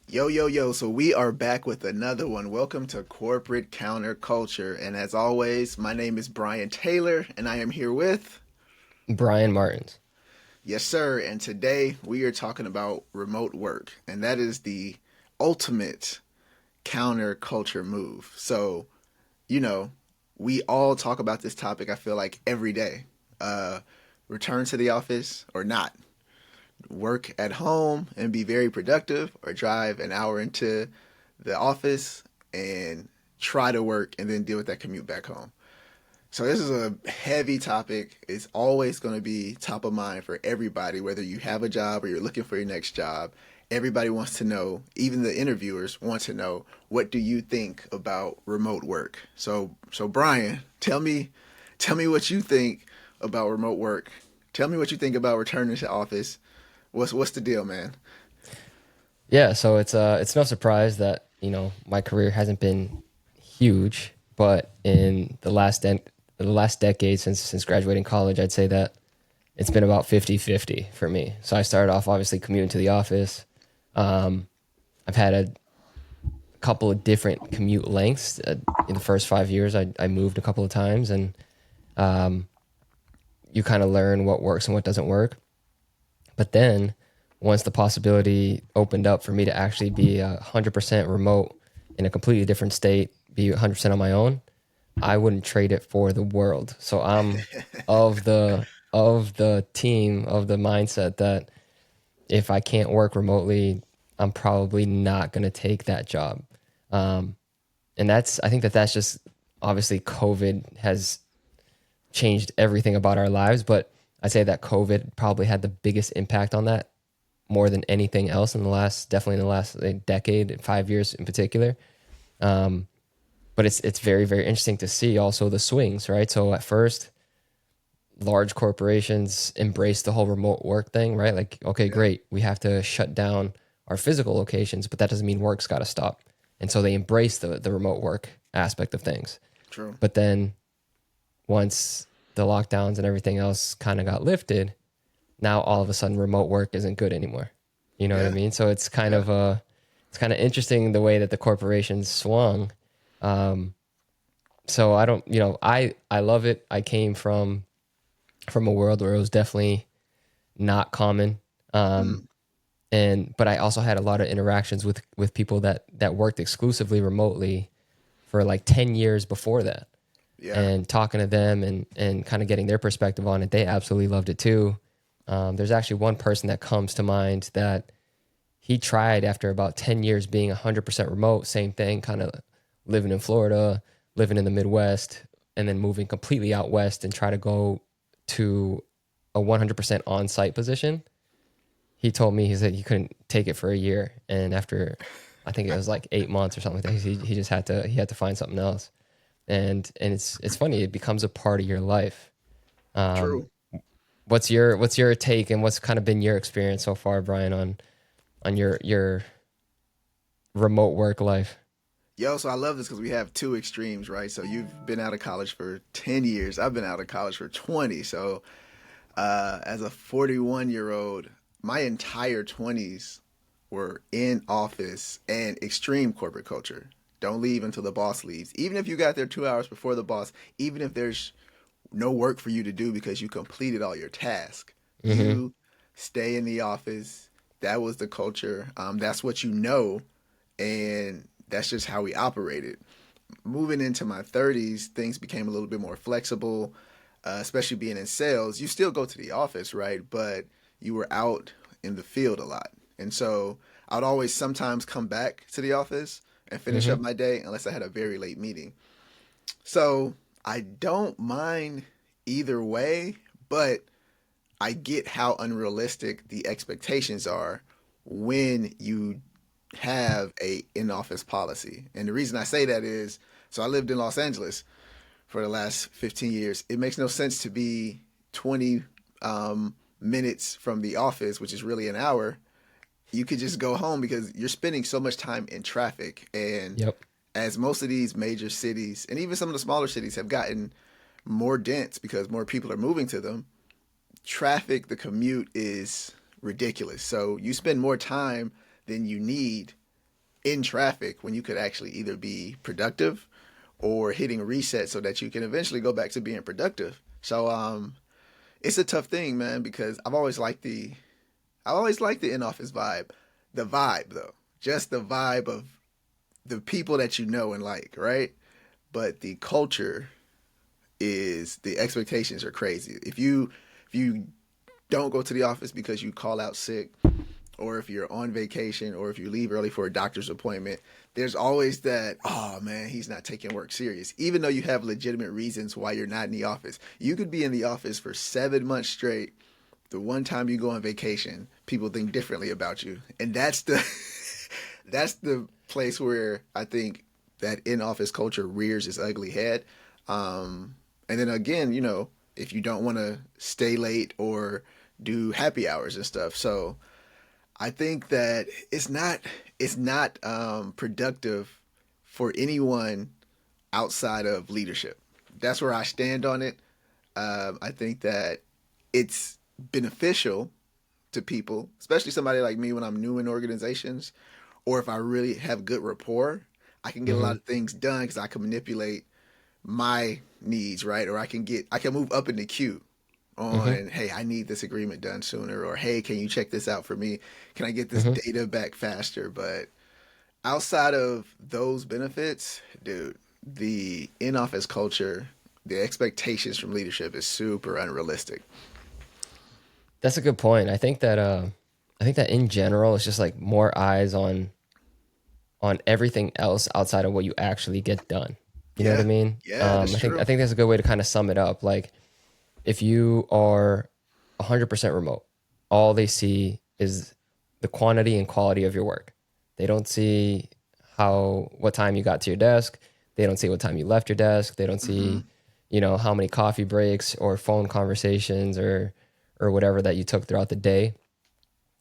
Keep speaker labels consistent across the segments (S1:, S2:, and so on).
S1: Yo, yo, yo. So we are back with another one. Welcome to Corporate Counterculture. And as always, my name is Bryan Taylor, and I am here with,
S2: Bryan Martins.
S1: yes, sir. And today we are talking about remote work, and that is the ultimate counterculture move. So, you know, we all talk about this topic, I feel like, every day. Uh, Return to the office or not. Work at home and be very productive, or drive an hour into the office and try to work and then deal with that commute back home. So this is a heavy topic. It's always going to be top of mind for everybody, whether you have a job or you're looking for your next job. Everybody wants to know, even the interviewers want to know, what do you think about remote work? So Bryan, tell me what you think about remote work. Tell me what you think about returning to office. What's the deal, man?
S2: Yeah, so it's no surprise that, my career hasn't been huge, but in the last decade since graduating college, I'd say that it's been about 50-50 for me. So I started off obviously commuting to the office. Um, I've had a couple of different commute lengths. In the first 5 years, I moved a couple of times, and um, you kind of learn what works and what doesn't work. But then once the possibility opened up for me to actually be 100% remote in a completely different state, be 100% on my own, I wouldn't trade it for the world. So I'm of the team of the mindset that if I can't work remotely, I'm probably not going to take that job. Um, and I think that's just obviously COVID has changed everything about our lives, but I'd say that COVID probably had the biggest impact on that more than anything else definitely in the last decade, 5 years in particular. Um, but it's very, very interesting to see also the swings, right? So at first, large corporations embrace the whole remote work thing, right? Like, okay,
S1: Yeah,
S2: great, we have to shut down our physical locations, but that doesn't mean work's got to stop. And so they embrace the remote work aspect of things.
S1: true.
S2: But then once the lockdowns and everything else kind of got lifted, now all of a sudden remote work isn't good anymore. You know what I
S1: Yeah,
S2: mean? So
S1: yeah.
S2: it's kind of interesting the way that the corporations swung. Um, so I don't, I love it. I came from a world where it was definitely not common. Um,
S1: Mm,
S2: but I also had a lot of interactions with people that worked exclusively remotely for like 10 years before that,
S1: yeah.
S2: and talking to them and kind of getting their perspective on it. They absolutely loved it too. There's actually one person that comes to mind that he tried after about 10 years being 100% remote, same thing, kind of living in Florida, living in the Midwest, and then moving completely out west and try to go to a 100% on site position. He told me, he said he couldn't take it for a year. And after, I think it was like 8 months or something like that, he just had to find something else. And it's funny, it becomes a part of your life. Um,
S1: True.
S2: what's your take, and what's kind of been your experience so far, Bryan, on your remote work life?
S1: Yo, so I love this because we have two extremes, right? So you've been out of college for 10 years. I've been out of college for 20. So as a 41-year-old, my entire 20s were in office and extreme corporate culture. Don't leave until the boss leaves. Even if you got there 2 hours before the boss, even if there's no work for you to do because you completed all your tasks,
S2: Mm-hmm.
S1: you stay in the office. That was the culture. That's what you know, and that's just how we operated. Moving into my 30s, things became a little bit more flexible, especially being in sales. You still go to the office, right? But you were out in the field a lot. And so I'd always sometimes come back to the office and finish
S2: Mm-hmm.
S1: up my day unless I had a very late meeting. So I don't mind either way, but I get how unrealistic the expectations are when you have a in-office policy. And the reason I say that is, so I lived in Los Angeles for the last 15 years. It makes no sense to be 20 minutes from the office, which is really an hour. You could just go home because you're spending so much time in traffic. And
S2: Yep.
S1: as most of these major cities and even some of the smaller cities have gotten more dense because more people are moving to them, the commute is ridiculous. So you spend more time than you need in traffic when you could actually either be productive or hitting reset so that you can eventually go back to being productive. So it's a tough thing, man, because I always liked the in office vibe. The vibe though. Just the vibe of the people that you know and like, right? But the culture is the expectations are crazy. If you don't go to the office because you call out sick, or if you're on vacation, or if you leave early for a doctor's appointment, there's always that, oh man, he's not taking work serious. Even though you have legitimate reasons why you're not in the office. You could be in the office for 7 months straight. The one time you go on vacation, people think differently about you. And that's the that's the place where I think that in office culture rears its ugly head. And then again, if you don't want to stay late or do happy hours and stuff. So I think that it's not productive for anyone outside of leadership. That's where I stand on it. I think that it's beneficial to people, especially somebody like me when I'm new in organizations, or if I really have good rapport, I can get a
S2: Hmm.
S1: lot of things done because I can manipulate my needs, right? Or I can move up in the queue
S2: Hmm.
S1: on, hey, I need this agreement done sooner, or hey, can you check this out for me? Can I get this
S2: Hmm.
S1: data back faster? But outside of those benefits, dude, the in-office culture, the expectations from leadership is super unrealistic.
S2: That's a good point. I think that in general, it's just like more eyes on everything else outside of what you actually get done. You know what I
S1: Yeah,
S2: mean?
S1: yeah, that's
S2: I
S1: true.
S2: think that's a good way to kind of sum it up. Like if you are 100% remote, all they see is the quantity and quality of your work. They don't see what time you got to your desk. They don't see what time you left your desk. They don't
S1: Hmm.
S2: see, how many coffee breaks or phone conversations or whatever that you took throughout the day.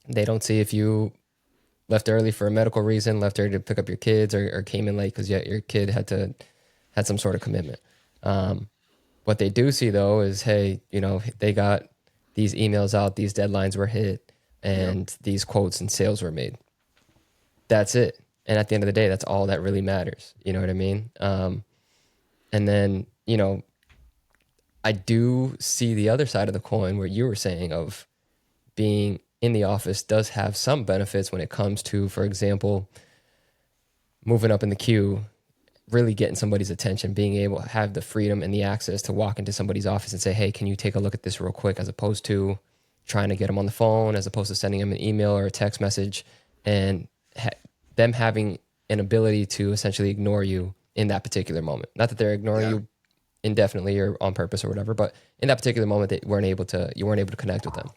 S2: They don't see if you left early for a medical reason, left early to pick up your kids, or came in late because your kid had some sort of commitment. Um, what they do see though is, hey, they got these emails out, these deadlines were hit,
S1: Yep.
S2: and these quotes and sales were made. That's it. And at the end of the day, that's all that really matters. You know what I mean? And then, I do see the other side of the coin where you were saying of being in the office does have some benefits when it comes to, for example, moving up in the queue, really getting somebody's attention, being able to have the freedom and the access to walk into somebody's office and say, hey, can you take a look at this real quick, as opposed to trying to get them on the phone, as opposed to sending them an email or a text message, and ha- them having an ability to essentially ignore you in that particular moment. Not that they're ignoring
S1: Yeah.
S2: you indefinitely or on purpose or whatever, but in that particular moment, you weren't able to connect with them.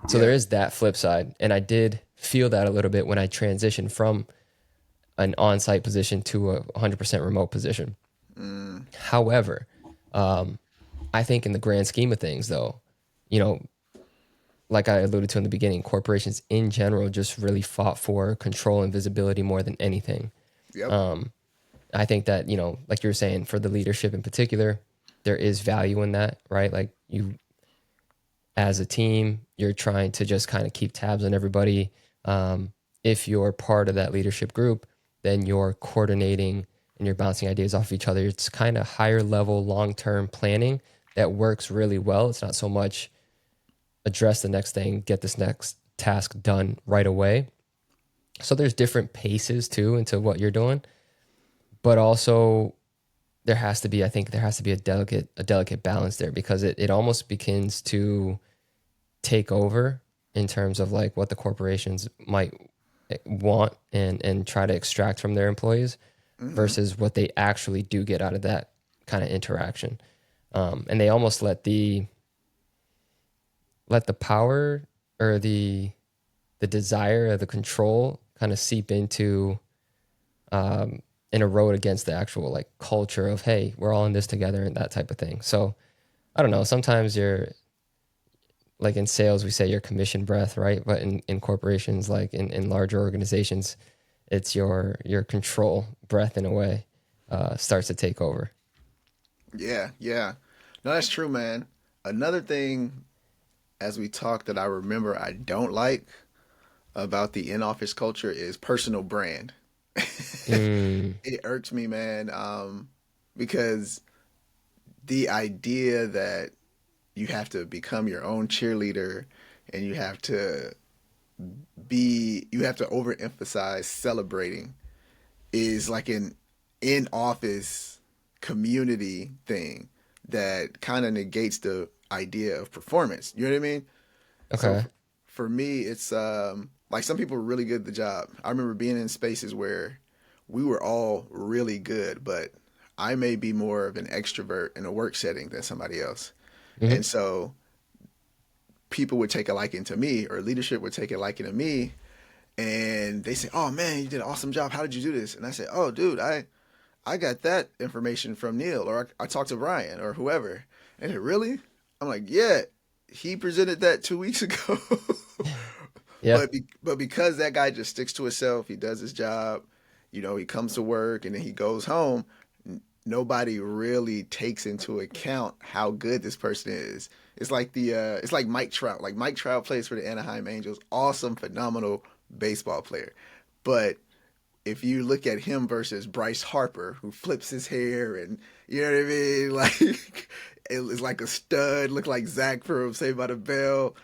S2: So there
S1: Yeah.
S2: is that flip side, and I did feel that a little bit when I transitioned from an on-site position to a 100% remote position.
S1: Mm,
S2: However, I think in the grand scheme of things, though, you know, like I alluded to in the beginning, corporations in general just really fought for control and visibility more than anything.
S1: yep.
S2: I think that, like you were saying, for the leadership in particular, there is value in that, right? Like you, as a team, you're trying to just kind of keep tabs on everybody. If you're part of that leadership group, then you're coordinating and you're bouncing ideas off each other. It's kind of higher level, long term planning that works really well. It's not so much address the next thing, get this next task done right away. So there's different paces too into what you're doing, but also I think there has to be a delicate balance there, because it almost begins to take over in terms of like what the corporations might want and try to extract from their employees
S1: Hmm.
S2: versus what they actually do get out of that kind of interaction. And they almost let the power or the desire or the control kind of seep into and erode against the actual like culture of, hey, we're all in this together and that type of thing. So I don't know. Sometimes you're like in sales, we say your commission breath, right? But in corporations, like in larger organizations, it's your control breath in a way starts to take over.
S1: Yeah. Yeah. No, that's true, man. Another thing, as we talk, that I remember I don't like about the in office culture is personal brand.
S2: Mm,
S1: It irks me, man, because the idea that you have to become your own cheerleader and you have to overemphasize celebrating is like an in office community thing that kind of negates the idea of performance. You know what I mean? So
S2: okay.
S1: for me, it's like some people are really good at the job. I remember being in spaces where we were all really good, but I may be more of an extrovert in a work setting than somebody else.
S2: Hmm.
S1: And so people would take a liking to me, or leadership would take a liking to me, and they say, "Oh man, you did an awesome job. How did you do this?" And I say, "Oh, dude, I got that information from Neil, or I talked to Bryan, or whoever." And they, really? I'm like, "Yeah, he presented that 2 weeks ago."
S2: Yeah,
S1: But because that guy just sticks to himself, he does his job. You know, he comes to work and then he goes home. Nobody really takes into account how good this person is. It's like Mike Trout. Like Mike Trout plays for the Anaheim Angels, awesome, phenomenal baseball player. But if you look at him versus Bryce Harper, who flips his hair and you know what I mean, like it's like a stud, look like Zach from Saved by the Bell.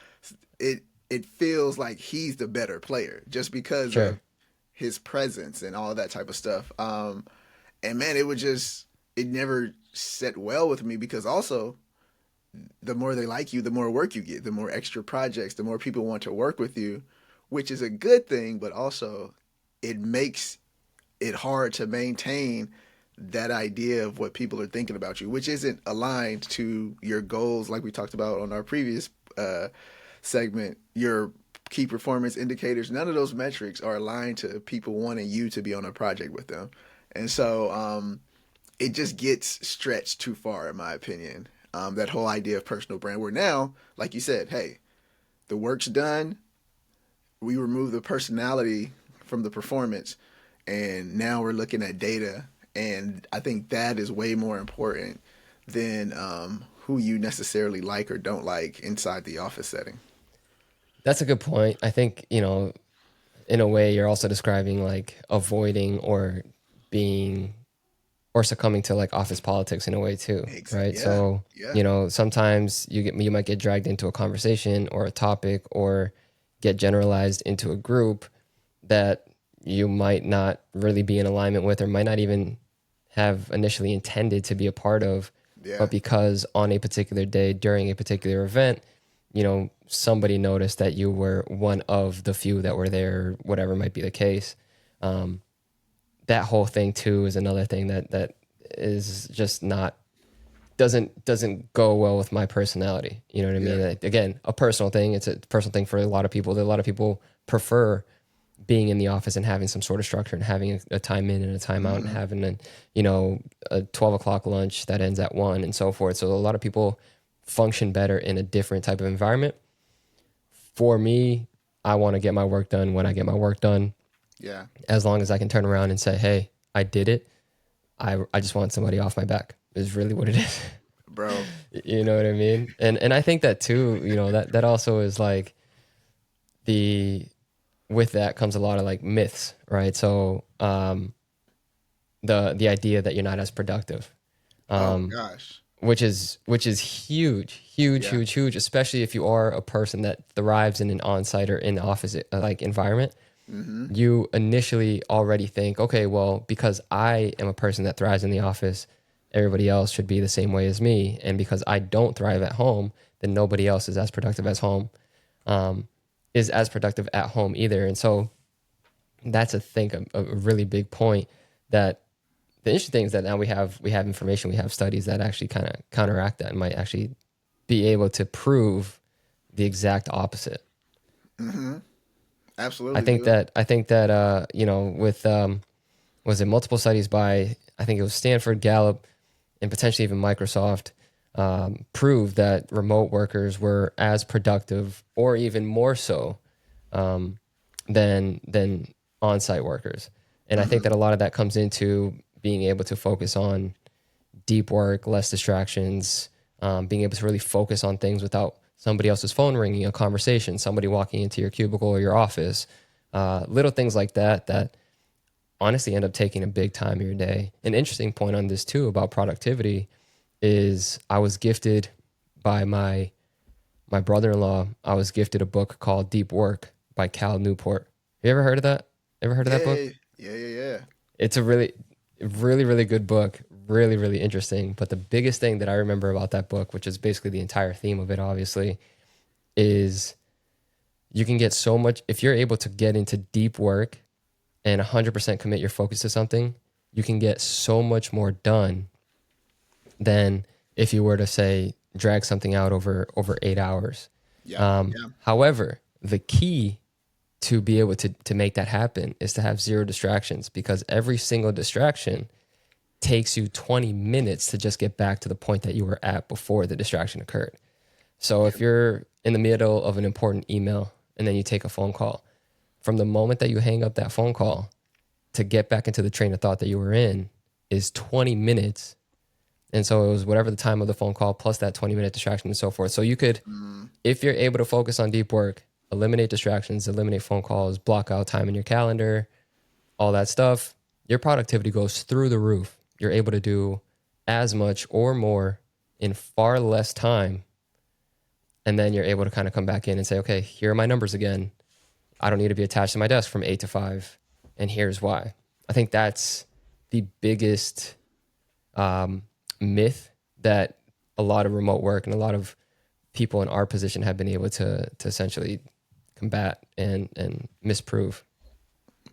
S1: It feels like he's the better player just because of
S2: sure.
S1: his presence and all that type of stuff. And man, it never set well with me because also the more they like you, the more work you get, the more extra projects, the more people want to work with you, which is a good thing, but also it makes it hard to maintain that idea of what people are thinking about you, which isn't aligned to your goals, like we talked about on our previous segment. Your key performance indicators, none of those metrics are aligned to people wanting you to be on a project with them. And so it just gets stretched too far, in my opinion. That whole idea of personal brand, where now, like you said, hey, the work's done. We remove the personality from the performance, and now we're looking at data. And I think that is way more important than who you necessarily like or don't like inside the office setting.
S2: That's a good point. I think, in a way, you're also describing like avoiding or being or succumbing to like office politics in a way too, right?
S1: Yeah,
S2: So,
S1: yeah.
S2: sometimes you might get dragged into a conversation or a topic or get generalized into a group that you might not really be in alignment with or might not even have initially intended to be a part of,
S1: Yeah.
S2: but because on a particular day during a particular event, somebody noticed that you were one of the few that were there, whatever might be the case. That whole thing too is another thing that is just not doesn't go well with my personality. You know what I mean?
S1: Yeah.
S2: Like, again, a personal thing. It's a personal thing for a lot of people. A lot of people prefer being in the office and having some sort of structure and having a time in and a time out and
S1: Mm-hmm.
S2: having a 12 o'clock lunch that ends at 1 and so forth. So a lot of people function better in a different type of environment. For me, I want to get my work done when I get my work done.
S1: Yeah.
S2: As long as I can turn around and say, hey, I did it. I just want somebody off my back is really what it is.
S1: Bro.
S2: You know what I mean? And I think that too, that also is like the with that comes a lot of like myths, right? So the idea that you're not as productive,
S1: Oh gosh.
S2: which is huge, huge,
S1: Yeah.
S2: huge, huge, especially if you are a person that thrives in an on-site or in office like environment.
S1: Mm-hmm.
S2: You initially already think, okay, well, because I am a person that thrives in the office, everybody else should be the same way as me. And because I don't thrive at home, then nobody else is as productive as home, is as productive at home either. And so that's a really big point that the interesting thing is that now we have information, we have studies that actually kind of counteract that and might actually be able to prove the exact opposite.
S1: Mm-hmm.
S2: I
S1: Absolutely,
S2: think
S1: dude.
S2: that I think that with was it multiple studies by I think it was Stanford, Gallup, and potentially even Microsoft proved that remote workers were as productive or even more so than on-site workers. And I think
S1: Mm-hmm.
S2: that a lot of that comes into being able to focus on deep work, less distractions, being able to really focus on things without somebody else's phone ringing, a conversation, somebody walking into your cubicle or your office, little things like that honestly end up taking a big time of your day. An interesting point on this too about productivity is I was gifted by my brother-in-law. I was gifted a book called Deep Work by Cal Newport. You ever heard of that? Ever heard of that book?
S1: Yeah, yeah, yeah, yeah.
S2: It's a really good book. Really, really interesting. But the biggest thing that I remember about that book, which is basically the entire theme of it, obviously, is you can get so much if you're able to get into deep work and 100% commit your focus to something, you can get so much more done than if you were to say drag something out over 8 hours.
S1: Yeah, yeah.
S2: However, the key to be able to make that happen is to have zero distractions, because every single distraction takes you 20 minutes to just get back to the point that you were at before the distraction occurred. So if you're in the middle of an important email and then you take a phone call, from the moment that you hang up that phone call to get back into the train of thought that you were in is 20 minutes. And so it was whatever the time of the phone call plus that 20-minute distraction and so forth. So you could, if you're able to focus on deep work, eliminate distractions, eliminate phone calls, block out time in your calendar, all that stuff, your productivity goes through the roof. You're able to do as much or more in far less time. And then you're able to kind of come back in and say, okay, here are my numbers again. I don't need to be attached to my desk from 8 to 5. And here's why. I think that's the biggest myth that a lot of remote work and a lot of people in our position have been able to essentially combat and misprove.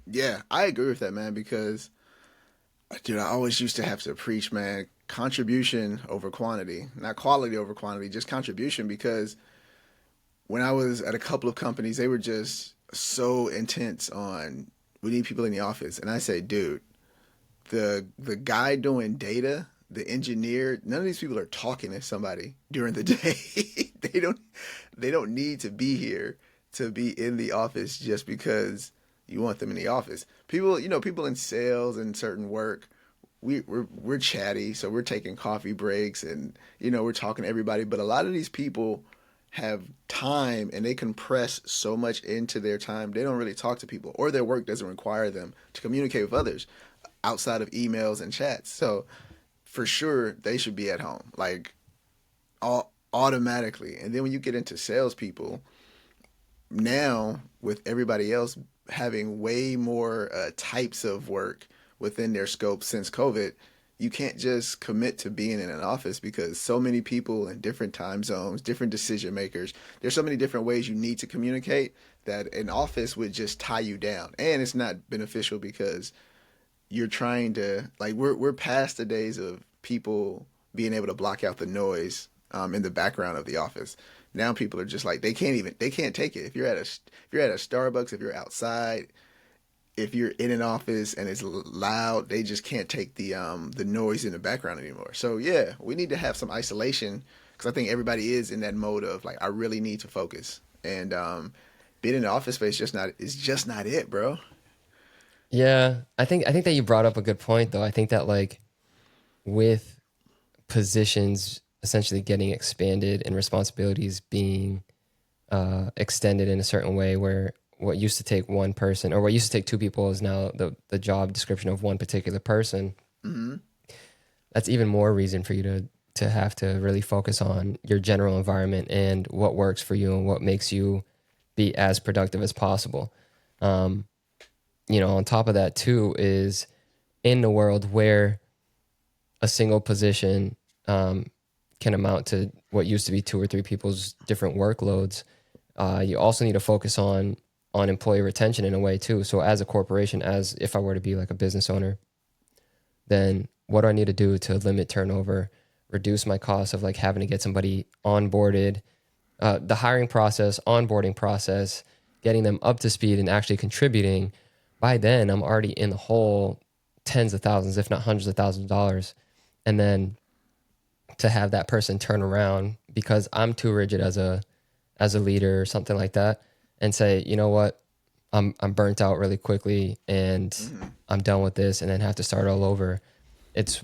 S1: Yeah, I agree with that, man, because dude, I always used to have to preach, man, contribution over quantity, not quality over quantity, just contribution. Because when I was at a couple of companies, they were just so intense on we need people in the office, and I say, dude, the guy doing data, the engineer, none of these people are talking to somebody during the day. They don't need to be here to be in the office just because you want them in the office. People, people in sales and certain work, we're chatty, so we're taking coffee breaks and we're talking to everybody. But a lot of these people have time and they compress so much into their time. They don't really talk to people, or their work doesn't require them to communicate with others outside of emails and chats. So for sure, they should be at home, like automatically. And then when you get into salespeople, now with everybody else having way more types of work within their scope since COVID, you can't just commit to being in an office because so many people in different time zones, different decision makers, there's so many different ways you need to communicate that an office would just tie you down. And it's not beneficial because you're trying to, like, we're past the days of people being able to block out the noise in the background of the office. Now people are just like they can't take it. If you're at a Starbucks, if you're outside, if you're in an office and it's loud, they just can't take the noise in the background anymore. So yeah, we need to have some isolation because I think everybody is in that mode of like I really need to focus, and being in the office space just not it, bro.
S2: Yeah, I think that you brought up a good point though. I think that like with positions essentially getting expanded and responsibilities being extended in a certain way where what used to take one person or what used to take two people is now the job description of one particular person.
S1: Hmm.
S2: That's even more reason for you to have to really focus on your general environment and what works for you and what makes you be as productive as possible. Um, on top of that too is in the world where a single position can amount to what used to be two or three people's different workloads. You also need to focus on employee retention in a way too. So as a corporation, as if I were to be like a business owner, then what do I need to do to limit turnover, reduce my cost of like having to get somebody onboarded, the hiring process, onboarding process, getting them up to speed and actually contributing. By then, I'm already in the hole tens of thousands, if not hundreds of thousands of dollars. And then to have that person turn around because I'm too rigid as a leader or something like that and say, you know what, I'm burnt out really quickly and
S1: Hmm.
S2: I'm done with this, and then have to start all over. It's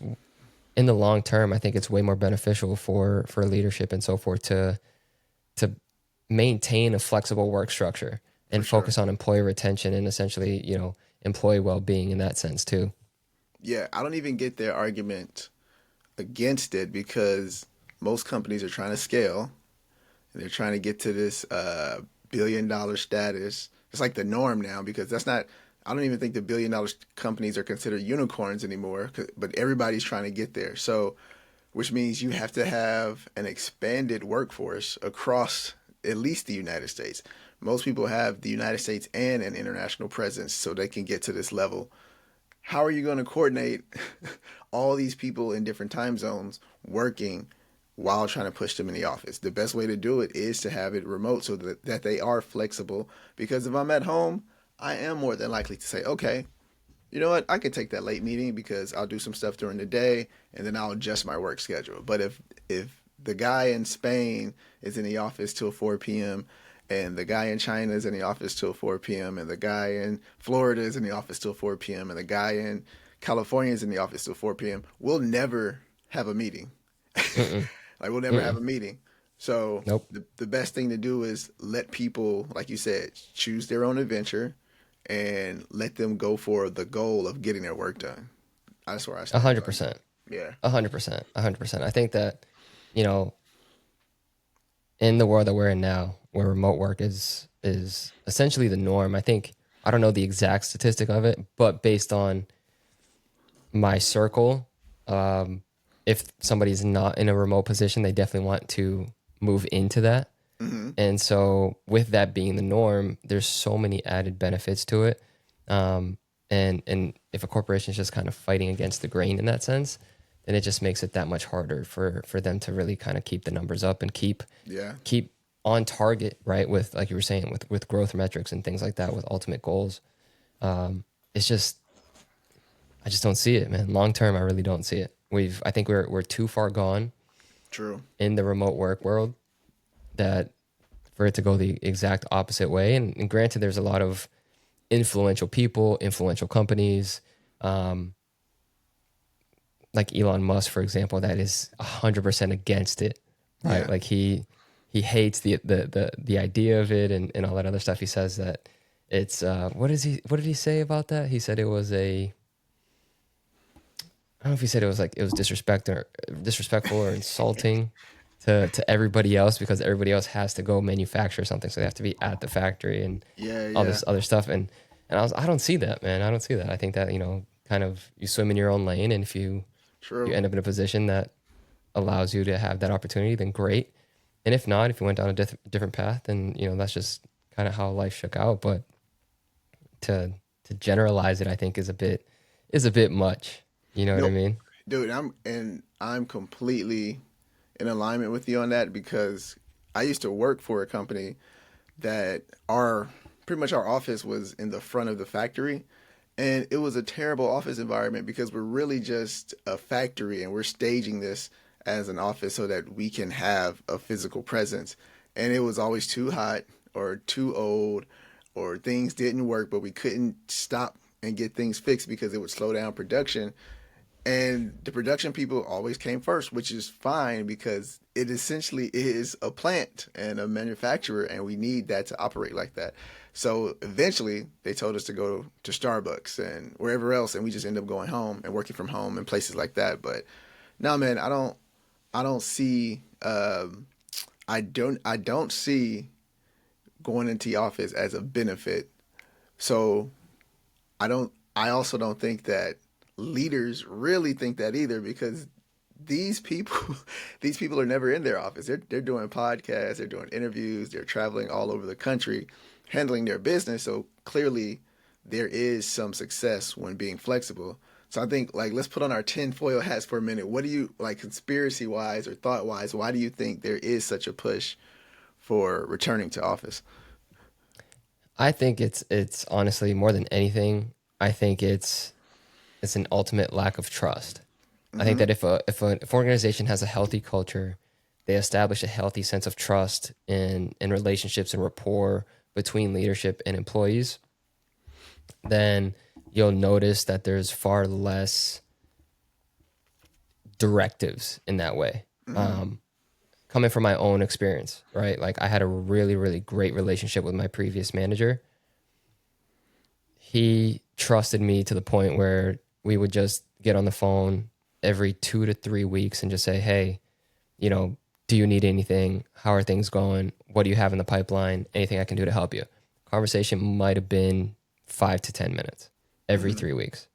S2: in the long term, I think it's way more beneficial for leadership and so forth to maintain a flexible work structure
S1: For
S2: and
S1: sure.
S2: focus on employee retention and essentially, employee well-being in that sense too.
S1: Yeah, I don't even get their argument against it because most companies are trying to scale and they're trying to get to this billion-dollar status. It's like the norm now because that's not. I don't even think the billion-dollar companies are considered unicorns anymore. But everybody's trying to get there. So, which means you have to have an expanded workforce across at least the United States. Most people have the United States and an international presence, so they can get to this level. How are you going to coordinate all these people in different time zones working while trying to push them in the office? The best way to do it is to have it remote so that they are flexible. Because if I'm at home, I am more than likely to say, okay, you know what, I can take that late meeting because I'll do some stuff during the day and then I'll adjust my work schedule. But if the guy in Spain is in the office till 4 p.m. and the guy in China is in the office till 4 p.m. and the guy in Florida is in the office till 4 p.m. and the guy in California is in the office till 4 p.m., we'll never have a meeting.
S2: Mm-mm,
S1: Like we'll never have
S2: mm-mm.
S1: a meeting. So
S2: Nope.
S1: the best thing to do is let people, like you said, choose their own adventure and let them go for the goal of getting their work done. That's where I
S2: A
S1: stand
S2: hundred
S1: about it.
S2: percent.
S1: Yeah.
S2: 100%. 100%. I think that, you know, in the world that we're in now, where remote work is essentially the norm, I think I don't know the exact statistic of it, but based on my circle, um, if somebody's not in a remote position, they definitely want to move into that.
S1: Hmm.
S2: And so, with that being the norm, there's so many added benefits to it. Um, and if a corporation is just kind of fighting against the grain in that sense, then it just makes it that much harder for them to really kind of keep the numbers up and
S1: Yeah.
S2: keep on target, right? With like you were saying, with growth metrics and things like that, with ultimate goals. It's just I just don't see it, man. Long term, I really don't see it. I think we're too far gone
S1: True.
S2: in the remote work world that for it to go the exact opposite way. And granted, there's a lot of influential people, influential companies, um, like Elon Musk, for example, that is 100% against it, right?
S1: Yeah.
S2: Like he hates the idea of it and all that other stuff. He says that it's what did he say about that? He said it was a I don't know if he said it was like it was disrespectful or insulting to everybody else because everybody else has to go manufacture something, so they have to be at the factory and
S1: Yeah.
S2: all
S1: Yeah.
S2: this other stuff. I don't see that, man. I don't see that. I think that kind of you swim in your own lane, and if you
S1: True.
S2: end up in a position that allows you to have that opportunity, then great. And if not, if you went down a different path, then that's just kind of how life shook out. But to generalize it, I think is a bit much. You know what I
S1: Nope.
S2: mean?
S1: Dude, I'm completely in alignment with you on that because I used to work for a company that our pretty much our office was in the front of the factory, and it was a terrible office environment because we're really just a factory and we're staging this as an office so that we can have a physical presence. And it was always too hot or too old or things didn't work, but we couldn't stop and get things fixed because it would slow down production. And the production people always came first, which is fine because it essentially is a plant and a manufacturer, and we need that to operate like that. So eventually, they told us to go to Starbucks and wherever else, and we just end up going home and working from home and places like that. But no, man, I don't see, I don't see going into the office as a benefit. So I also don't think that leaders really think that either because these people these people are never in their office. They're doing podcasts, they're doing interviews, they're traveling all over the country handling their business. So clearly there is some success when being flexible. So I think like let's put on our tinfoil hats for a minute. What do you like conspiracy wise or thought wise, why do you think there is such a push for returning to office?
S2: I think it's honestly more than anything. I think it's an ultimate lack of trust. I think
S1: Mm-hmm.
S2: that if an organization has a healthy culture, they establish a healthy sense of trust in relationships and rapport between leadership and employees, then you'll notice that there's far less directives in that way.
S1: Mm-hmm.
S2: Um, Coming from my own experience, right? Like I had a really, really great relationship with my previous manager. he trusted me to the point where we would just get on the phone every 2 to 3 weeks and just say, hey, you know, do you need anything? How are things going? What do you have in the pipeline? Anything I can do to help you? Conversation might have been 5 to 10 minutes every
S1: Hmm.
S2: 3 weeks.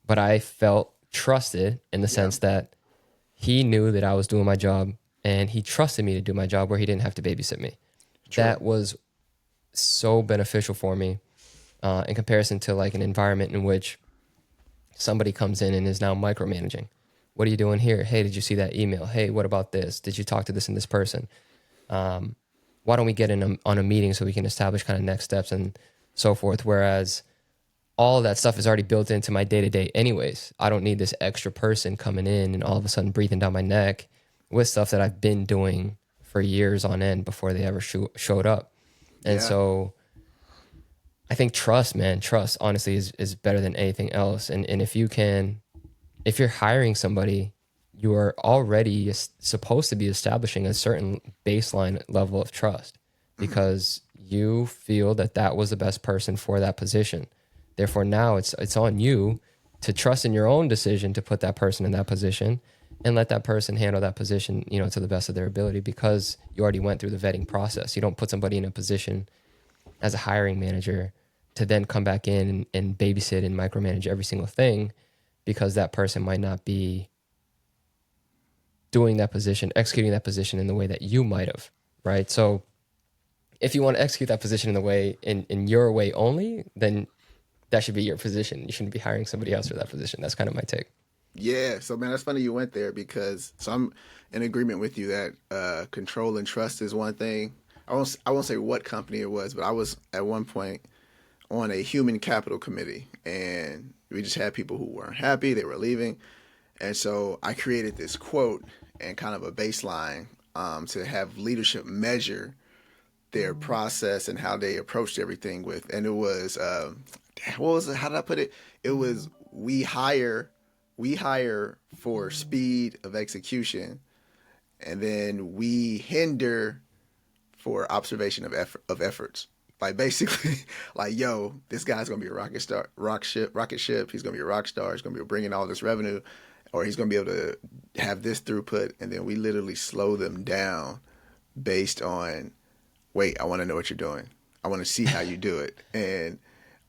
S2: But I felt trusted in the
S1: Yeah.
S2: sense that he knew that I was doing my job and he trusted me to do my job where he didn't have to babysit me.
S1: True.
S2: That was so beneficial for me in comparison to like an environment in which somebody comes in and is now micromanaging. What are you doing here? Hey, did you see that email? Hey, what about this? Did you talk to this and this person? Why don't we get in on a meeting so we can establish kind of next steps and so forth? Whereas all of that stuff is already built into my day to day, anyways. I don't need this extra person coming in and all of a sudden breathing down my neck with stuff that I've been doing for years on end before they ever showed up. And
S1: Yeah.
S2: so I think trust, man, trust honestly is better than anything else. And if you're hiring somebody, you are already supposed to be establishing a certain baseline level of trust
S1: Hmm.
S2: because you feel that that was the best person for that position. Therefore, now it's on you to trust in your own decision to put that person in that position and let that person handle that position, you know, to the best of their ability because you already went through the vetting process. You don't put somebody in a position as a hiring manager to then come back in and babysit and micromanage every single thing because that person might not be doing that position, executing that position in the way that you might have, right? So if you want to execute that position in the way in your way only, then that should be your position. You shouldn't be hiring somebody else for that position. That's kind of my take.
S1: Yeah. So man, that's funny you went there because so I'm in agreement with you that control and trust is one thing. I won't say what company it was, but I was at one point on a human capital committee, and we just had people who weren't happy. They were leaving, and so I created this quote and kind of a baseline to have leadership measure their process and how they approached everything with. And it was what was it? How did I put it? It was we hire for speed of execution, and then we hinder for observation of efforts. Like basically, like yo, this guy's gonna be a rocket ship. He's gonna be a rock star. He's gonna be bringing all this revenue, or he's gonna be able to have this throughput. And then we literally slow them down based on, wait, I want to know what you're doing. I want to see how you do it, and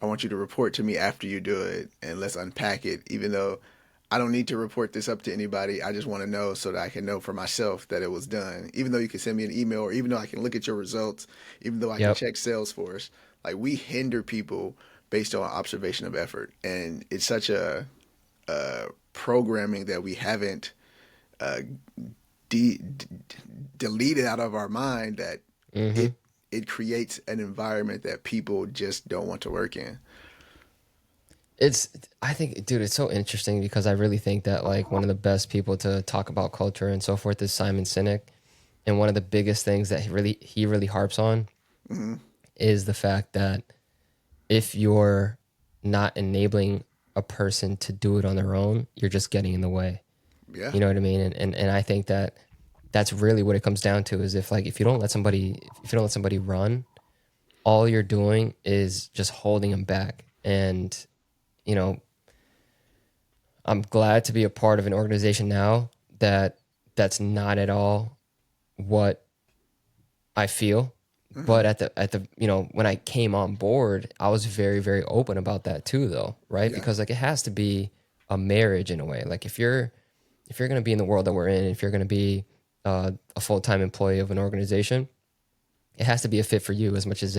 S1: I want you to report to me after you do it, and let's unpack it. Even though I don't need to report this up to anybody, I just want to know so that I can know for myself that it was done. Even though you can send me an email, or even though I can look at your results, even though I can
S2: Yep.
S1: check Salesforce, like we hinder people based on observation of effort, and it's such a programming that we haven't uh, de- de- deleted out of our mind that it
S2: Hmm.
S1: it creates an environment that people just don't want to work in.
S2: It's, I think, dude, it's so interesting because I really think that like one of the best people to talk about culture and so forth is Simon Sinek. And one of the biggest things that he really harps on
S1: Hmm.
S2: is the fact that if you're not enabling a person to do it on their own, you're just getting in the way.
S1: Yeah.
S2: You know what I mean? And I think that that's really what it comes down to is if you don't let somebody run, all you're doing is just holding them back. And, you know, I'm glad to be a part of an organization now that's not at all what I feel.
S1: Hmm.
S2: But at the when I came on board, I was very very open about that too, though, right?
S1: Yeah.
S2: Because like it has to be a marriage in a way. Like if you're going to be in the world that we're in, if you're going to be a full time employee of an organization, it has to be a fit for you as much as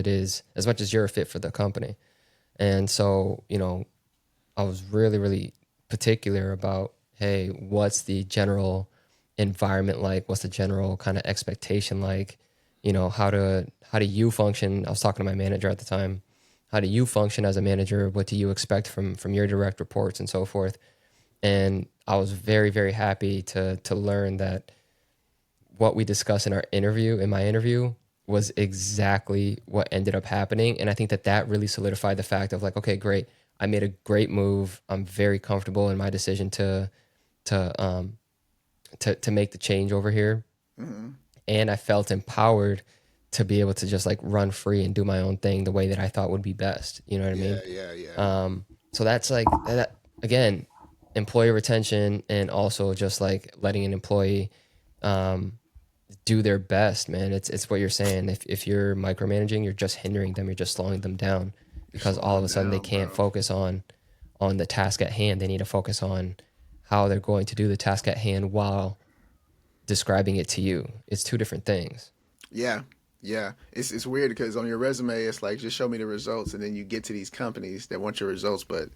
S2: you're a fit for the company. And so I was really really particular about, hey, what's the general environment like? What's the general kind of expectation like? How do you function? I was talking to my manager at the time. How do you function as a manager? What do you expect from your direct reports and so forth? And I was very very happy to learn that what we discussed in my interview was exactly what ended up happening. And I think that that really solidified the fact of like, okay, great, I made a great move. I'm very comfortable in my decision to to make the change over here,
S1: Hmm.
S2: and I felt empowered to be able to just like run free and do my own thing the way that I thought would be best. You know what I
S1: Yeah,
S2: mean?
S1: yeah, yeah.
S2: So that's like that again, employee retention and also just like letting an employee do their best, man. It's what you're saying. If you're micromanaging, you're just hindering them, you're just slowing them down
S1: You're
S2: because
S1: slowing
S2: all of
S1: them
S2: a sudden they
S1: down,
S2: can't
S1: bro.
S2: focus on the task at hand. They need to focus on how they're going to do the task at hand while describing it to you. It's two different things.
S1: Yeah, yeah. It's weird because on your resume, it's like just show me the results, and then you get to these companies that want your results, but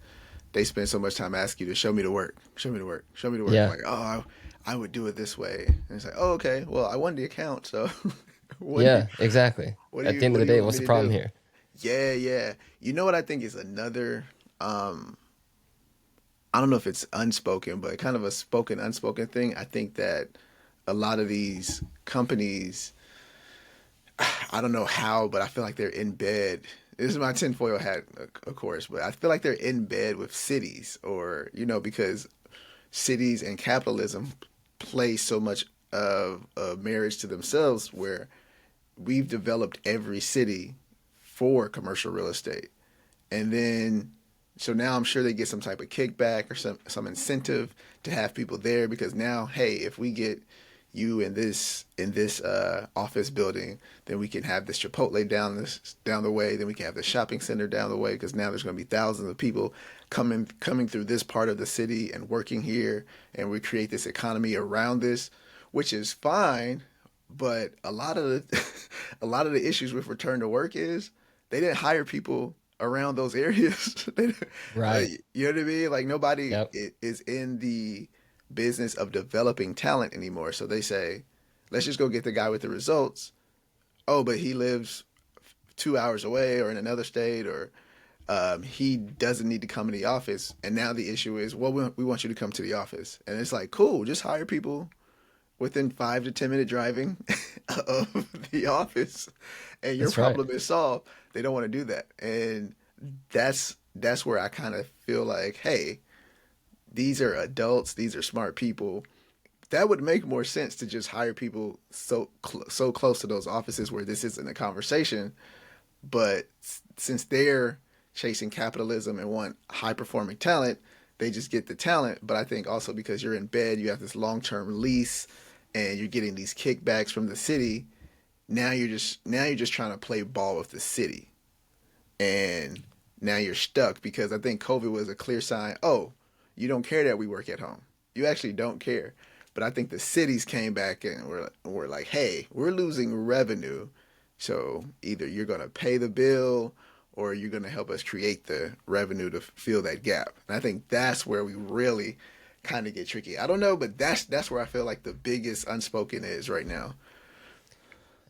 S1: they spend so much time asking you to show me the work, show me the work, show me the work.
S2: Yeah.
S1: Like, oh, I would do it this way, and it's like, oh, okay. Well, I won the account, so what do you
S2: Yeah, exactly. At the end of
S1: what
S2: the
S1: do you
S2: day,
S1: want
S2: what's
S1: me
S2: the
S1: to
S2: problem
S1: do?
S2: here?
S1: Yeah, yeah. You know what I think is another. I don't know if it's unspoken, but kind of a spoken unspoken thing. I think that a lot of these companies, I don't know how, but I feel like they're in bed. This is my tinfoil hat, of course, but I feel like they're in bed with cities, or because cities and capitalism play so much of a marriage to themselves, where we've developed every city for commercial real estate. And then so now I'm sure they get some type of kickback or some incentive to have people there, because now, hey, if we get you in this office building, then we can have this Chipotle down the way, then we can have the shopping center down the way, because now there's going to be thousands of people coming through this part of the city and working here, and we create this economy around this, which is fine. But a lot of the a lot of the issues with return to work is they didn't hire people around those areas.
S2: Right.
S1: You know what I mean? Like nobody
S2: Yep.
S1: is in the business of developing talent anymore. So they say, let's just go get the guy with the results. Oh, but he lives 2 hours away or in another state, or he doesn't need to come in the office. And now the issue is, well, we want you to come to the office. And it's like, cool, just hire people within 5 to 10 minute driving of the office, and your
S2: That's right.
S1: problem is solved. They don't want to do that, and that's where I kind of feel like, hey, these are adults, these are smart people. That would make more sense to just hire people so close to those offices where this isn't a conversation. But since they're chasing capitalism and want high performing talent, they just get the talent. But I think also because you're in bed, you have this long term lease, and you're getting these kickbacks from the city. Now you're just trying to play ball with the city, and now you're stuck, because I think COVID was a clear sign. Oh, you don't care that we work at home. You actually don't care. But I think the cities came back and were like, hey, we're losing revenue. So either you're going to pay the bill, or you're going to help us create the revenue to fill that gap. And I think that's where we really kind of get tricky. I don't know, but that's where I feel like the biggest unspoken is right now.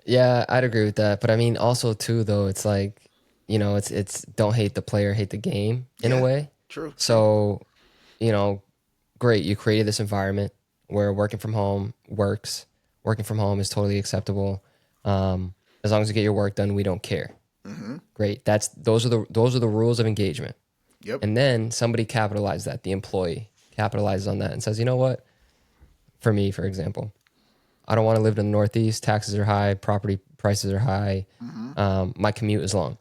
S2: Yeah, I'd agree with that. But I mean, also too, though, it's like, it's don't hate the player, hate the game in a
S1: Yeah,
S2: way.
S1: true, true.
S2: So, you know, great, you created this environment where working from home works. Working from home is totally acceptable. As long as you get your work done, we don't care.
S1: Mm-hmm.
S2: Great. Those are the rules of engagement.
S1: Yep.
S2: And then somebody capitalizes that. The employee capitalizes on that and says, you know what? For me, for example, I don't want to live in the Northeast. Taxes are high. Property prices are high.
S1: Mm-hmm.
S2: My commute is long.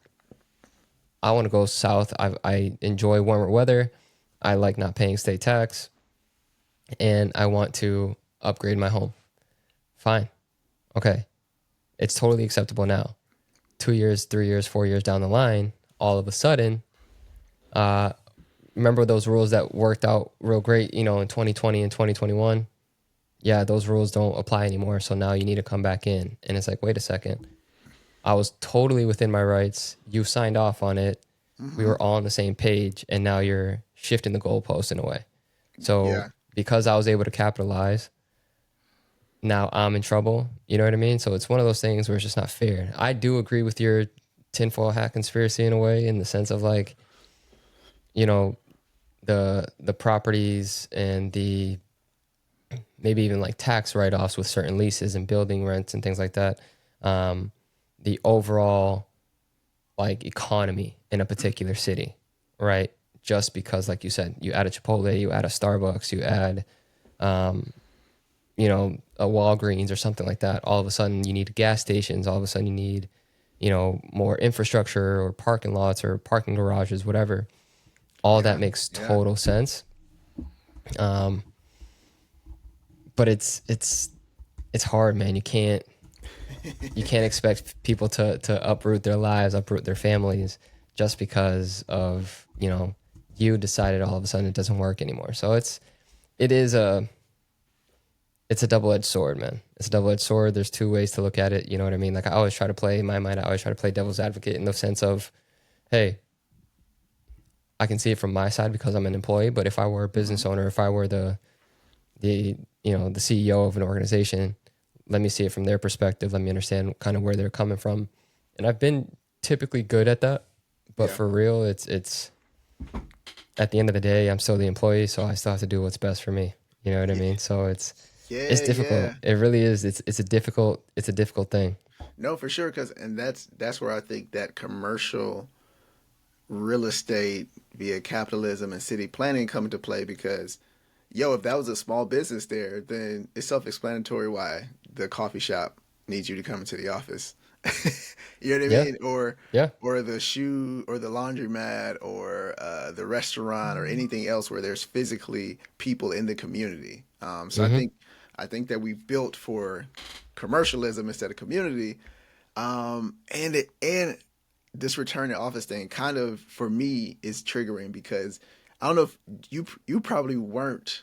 S2: I want to go south. I enjoy warmer weather. I like not paying state tax, and I want to upgrade my home. Fine. Okay. It's totally acceptable now. 2 years, 3 years, 4 years down the line, all of a sudden, remember those rules that worked out real great, in 2020 and 2021? Yeah, those rules don't apply anymore. So now you need to come back in. And it's like, wait a second. I was totally within my rights. You signed off on it. We
S1: Mm-hmm.
S2: were all on the same page. And now you're shifting the goalpost in a way. So
S1: Yeah.
S2: because I was able to capitalize, now I'm in trouble. You know what I mean? So it's one of those things where it's just not fair. I do agree with your tinfoil hat conspiracy in a way, in the sense of like, you know, the properties and the maybe even like tax write-offs with certain leases and building rents and things like that. Um, the overall like economy in a particular city, right? Just because, like you said, you add a Chipotle, you add a Starbucks, you add a Walgreens or something like that, all of a sudden you need gas stations. All of a sudden you need, more infrastructure or parking lots or parking garages, whatever. All that
S1: Yeah.
S2: makes
S1: Yeah.
S2: total sense. Um, but it's hard, man. You can't expect people to uproot their lives, uproot their families just because of, you decided all of a sudden it doesn't work anymore. So it is it's a double-edged sword, man. It's a double-edged sword. There's two ways to look at it. You know what I mean? Like I always try to play in my mind, I always try to play devil's advocate in the sense of, hey, I can see it from my side because I'm an employee, but if I were a
S1: Hmm.
S2: business owner, if I were the CEO of an organization, let me see it from their perspective. Let me understand kind of where they're coming from. And I've been typically good at that, but
S1: Yeah.
S2: for real, it's at the end of the day, I'm still the employee, so I still have to do what's best for me. You know what I
S1: Yeah.
S2: mean? So it's
S1: Yeah.
S2: difficult.
S1: Yeah.
S2: It really is. It's a difficult thing.
S1: No, for sure. Cause and that's where I think that commercial real estate via capitalism and city planning come into play because yo, if that was a small business there, then it's self-explanatory why the coffee shop needs you to come into the office. You know what I
S2: Yeah.
S1: mean?
S2: Yeah.
S1: Or the shoe or the laundromat or the restaurant or anything else where there's physically people in the community. So
S2: Mm-hmm.
S1: I think that we've built for commercialism instead of community. And this return to office thing kind of for me is triggering because I don't know if you probably weren't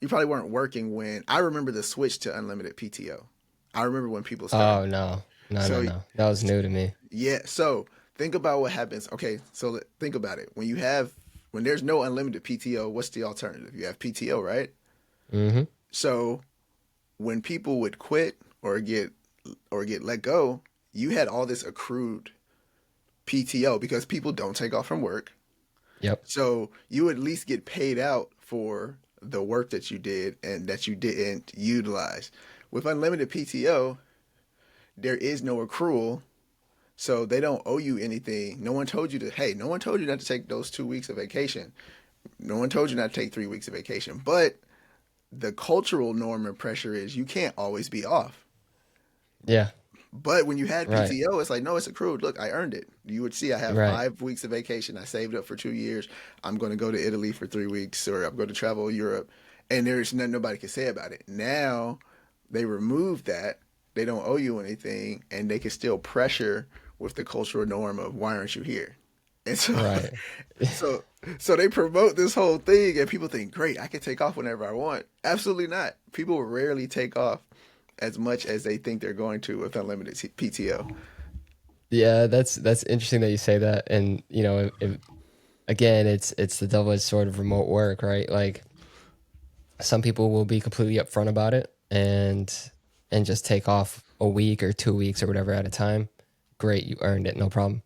S1: working when I remember the switch to unlimited PTO. I remember when people started.
S2: Oh no. No, no,
S1: So
S2: no. That was new to me.
S1: yeah, so think about what happens. Okay, so think about it. When there's no unlimited PTO, what's the alternative? You have PTO, right?
S2: Mm-hmm.
S1: So when people would quit or get let go, you had all this accrued PTO because people don't take off from work.
S2: Yep.
S1: So you at least get paid out for the work that you did and that you didn't utilize. With unlimited PTO, there is no accrual, so they don't owe you anything. No one told you not to take those 2 weeks of vacation. No one told you not to take 3 weeks of vacation. But the cultural norm and pressure is you can't always be off.
S2: Yeah.
S1: But when you had
S2: Right.
S1: PTO, it's like, no, it's accrued. Look, I earned it. You would see I have
S2: Right.
S1: 5 weeks of vacation. I saved up for 2 years. I'm going to go to Italy for 3 weeks, or I'm going to travel Europe. And there's nothing nobody can say about it. Now they remove that. They don't owe you anything. And they can still pressure with the cultural norm of why aren't you here? And
S2: Right.
S1: so, so they promote this whole thing, and people think, great, I can take off whenever I want. Absolutely not. People rarely take off as much as they think they're going to with unlimited PTO.
S2: Yeah, that's interesting that you say that. And again, it's the double-edged sword of remote work, right? Like some people will be completely upfront about it and just take off a week or 2 weeks or whatever at a time. Great, you earned it, no problem.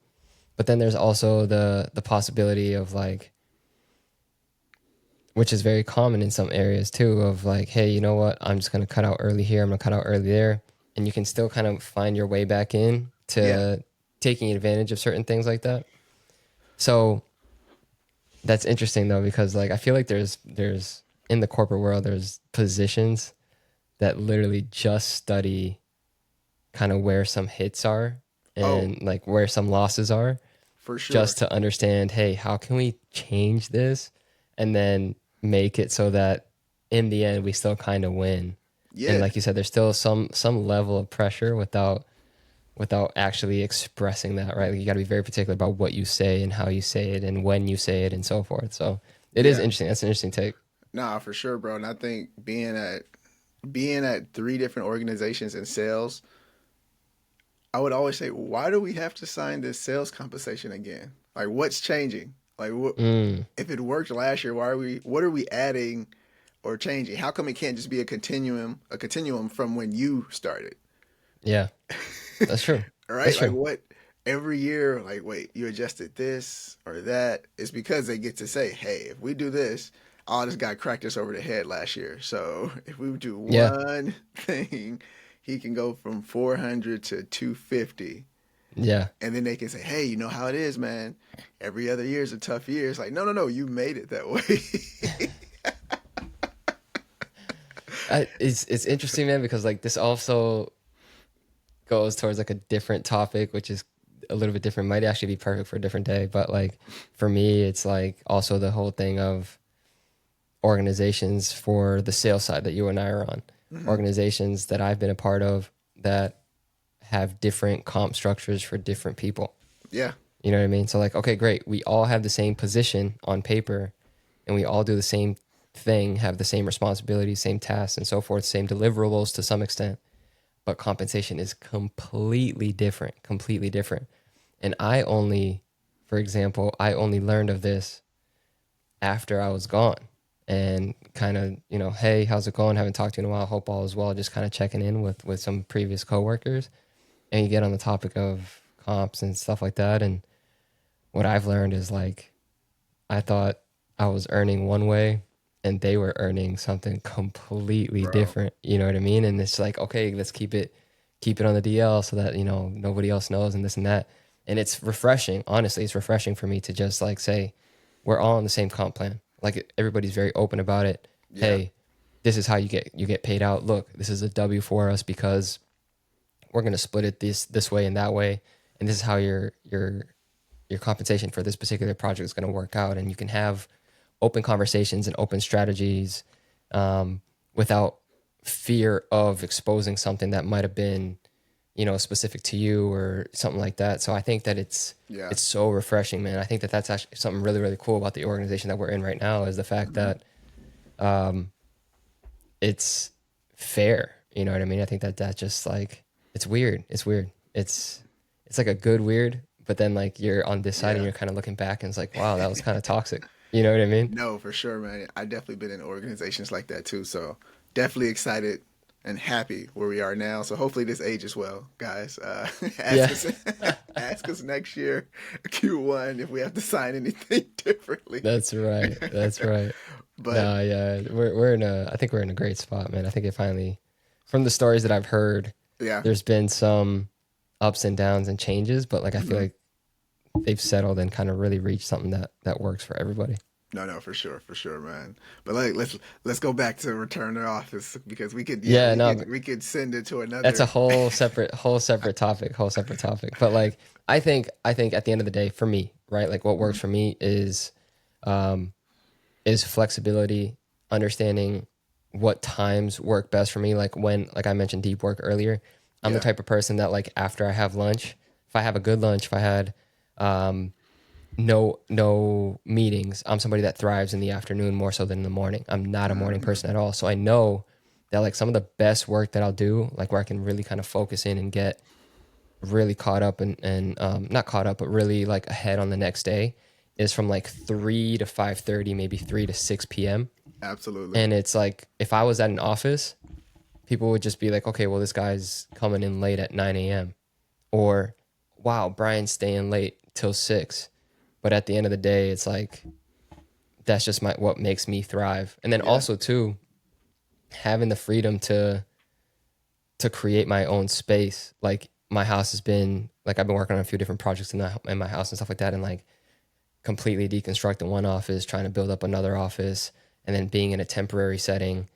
S2: But then there's also the possibility of like, which is very common in some areas too, of like, hey, you know what? I'm just gonna cut out early here. I'm gonna cut out early there, and you can still kind of find your way back in
S1: Yeah,
S2: to taking advantage of certain things like that. So that's interesting though, because like I feel like there's in the corporate world there's positions that literally just study kind of where some hits are
S1: oh,
S2: and like where some losses are,
S1: for sure.
S2: just to understand, hey, how can we change this and then make it so that in the end we still kind of win. And
S1: Yeah,
S2: like you said, there's still some level of pressure without actually expressing that, right? Like you got to be very particular about what you say and how you say it and when you say it and so forth. So it is
S1: yeah.
S2: interesting. That's an interesting take.
S1: Nah, for sure, bro. And I think being at three different organizations in sales, I would always say, why do we have to sign this sales compensation again? Like, what's changing? Like, what
S2: Mm,
S1: if it worked last year? Why are we? What are we adding or changing? How come it can't just be a continuum from when you started?
S2: yeah, that's true. That's
S1: Right? Like,
S2: true.
S1: what? Every year, like, wait, you adjusted this or that. It's because they get to say, hey, if we do this, oh, this guy cracked us over the head last year. So if we do
S2: Yeah,
S1: one thing, he can go from 400 to 250.
S2: yeah.
S1: And then they can say, hey, you know how it is, man. Every other year is a tough year. It's like, no, no, no, you made it that way.
S2: It's interesting, man, because like this also goes towards like a different topic, which is a little bit different. Might actually be perfect for a different day, but like for me, it's like also the whole thing of organizations for the sales side that you and I are on,
S1: Hmm.
S2: organizations that I've been a part of that have different comp structures for different people.
S1: Yeah.
S2: You know what I mean? So like, okay, great. We all have the same position on paper and we all do the same thing, have the same responsibilities, same tasks and so forth, same deliverables to some extent, but compensation is completely different, completely different. And I only, for example, I only learned of this after I was gone and kind of, hey, how's it going? Haven't talked to you in a while. Hope all is well. Just kind of checking in with some previous coworkers. And you get on the topic of comps and stuff like that. And what I've learned is like, I thought I was earning one way and they were earning something completely
S1: Bro.
S2: different. You know what I mean? And it's like, okay, let's keep it on the DL so that, nobody else knows and this and that. And it's refreshing. Honestly, it's refreshing for me to just like say, we're all on the same comp plan. Like everybody's very open about it.
S1: Yeah.
S2: Hey, this is how you get paid out. Look, this is a W for us because we're gonna split it this way and that way. And this is how your compensation for this particular project is going to work out, and you can have open conversations and open strategies without fear of exposing something that might have been specific to you or something like that. So I think that it's
S1: Yeah.
S2: it's so refreshing, man. I think that that's actually something really really cool about the organization that we're in right now is the fact
S1: Hmm.
S2: that it's fair. You know what I mean? I think that just like it's weird. It's weird. It's like a good weird, but then like you're on this side and
S1: Yeah.
S2: you're kind of looking back and it's like, wow, that was kind of toxic. You know what I mean?
S1: No, for sure, man. I definitely been in organizations like that too. So definitely excited and happy where we are now. So hopefully this ages well, guys. Ask
S2: Yeah,
S1: us, ask us next year, Q1, if we have to sign anything differently.
S2: that's right. That's right.
S1: But
S2: No, yeah, I think we're in a great spot, man. I think it finally, from the stories that I've heard,
S1: yeah.
S2: there's been some ups and downs and changes, but like I feel
S1: Hmm.
S2: like they've settled and kind of really reached something that works for everybody.
S1: No, no, for sure, man. But like, let's go back to return to office because we could, yeah,
S2: Yeah, no,
S1: we could send it to
S2: that's a
S1: another.
S2: whole separate topic, whole separate topic. But like I think at the end of the day for me, right? Like what works
S1: Mhm.
S2: for me is flexibility, understanding what times work best for me. Like when like I mentioned deep work earlier, I'm the
S1: Yeah.
S2: type of person that like after I have lunch, if I have a good lunch, if I had no meetings, I'm somebody that thrives in the afternoon more so than in the morning. I'm not a morning
S1: Hmm.
S2: person at all. So I know that like some of the best work that I'll do, like where I can really kind of focus in and get really caught up and not caught up, but really like ahead on the next day is from like 3 to 5:30, maybe 3 to 6 p.m.
S1: Absolutely.
S2: And it's like if I was at an office, people would just be like, okay, well, this guy's coming in late at 9 a.m. Or wow, Brian's staying late till 6. But at the end of the day, it's like that's just my what makes me thrive. And then
S1: Yeah.
S2: also too, having the freedom to create my own space. Like my house has been like I've been working on a few different projects in my house and stuff like that, and like completely deconstructing one office, trying to build up another office, and then being in a temporary setting.